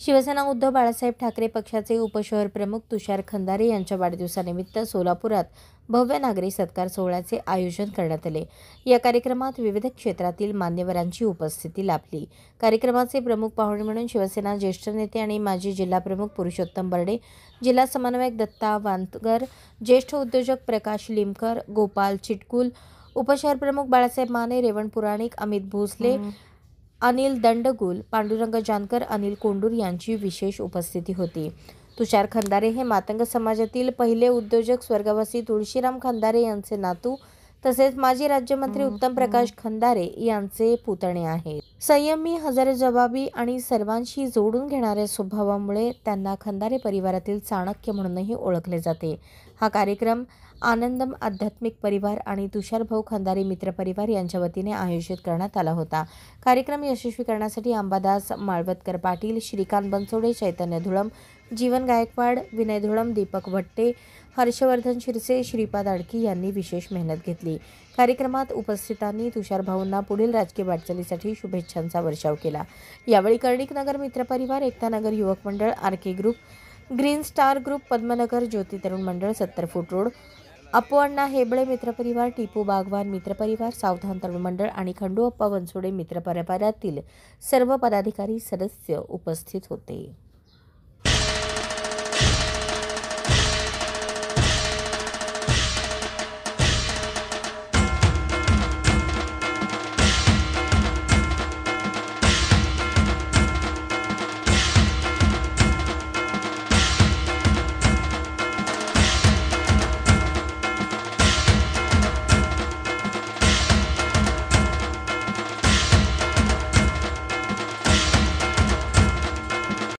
शिवसेना उद्धव बाळासाहेब ठाकरे पक्षाचे उपशहर प्रमुख तुषार खंदारे यांच्या वाढदिवसानिमित्त सोलापुरात भव्य नागरी सत्कार सोहळ्याचे आयोजन करण्यात आले। या कार्यक्रमात विविध क्षेत्रातील मान्यवरांची उपस्थिती लाभली। कार्यक्रमाचे प्रमुख पाहुणे म्हणून शिवसेना ज्येष्ठ नेते आणि माजी जिल्हाप्रमुख पुरुषोत्तम बर्डे, जिल्हा समन्वयक दत्ता वांतगर, ज्येष्ठ उद्योजक प्रकाश लिमकर, गोपाल चिटकुल, उपशहर प्रमुख बाळासाहेब माने, रेवण पुराणिक, अमित भोसले, अनिल दंडगुल, पांडुरंग जानकर, अनिल कोंडूर यांची विशेष उपस्थिती होती। तुषार खंदारे हे मातंग समाजातील पहिले उद्योजक स्वर्गवासी तुळशीराम खंदारे यांचे नातू तसेच माजी राज्यमंत्री उत्तम प्रकाश खंदारे यांचे पुतणे आहेत। संयमी, हजरजबाबी आणि सर्वांशी जोडून घेणाऱ्या स्वभावामुळे त्यांना खंदारे परिवारातील चाणक्य म्हणूनही ओळखले जाते। हा कार्यक्रम आनंदम आध्यात्मिक परिवार आणि तुषारभाऊ खंदारे मित्र परिवार यांच्या वतीने आयोजित करण्यात आला होता। कार्यक्रम यशस्वी करण्यासाठी अंबादास माळवदकर पाटील, श्रीकांत बनसोडे, चैतन्य धुळम, जीवन गायकवाड, विनय धुळम, दीपक भट्टे, हर्षवर्धन शिरसे, श्रीपाद आडकी यांनी विशेष मेहनत घेतली। कार्यक्रमात उपस्थितांनी तुषारभाऊंना पुढील राजकीय वाटचालीसाठी शुभेच्छांचा वर्षाव केला। यावेळी कर्णिक नगर मित्र परिवार, एकता नगर युवक मंडळ, RK group, green star group, Padmanagar ज्योती तरुण मंडळ, 70 फूट रोड, अप्पू-अण्णा हेबळे मित्रपरिवार, टिपू बागवान मित्रपरिवार, सावधान तरुण मंडळ आणि खंडू अप्पा बनसोडे मित्रपरिवारातील सर्व पदाधिकारी सदस्य उपस्थित होते।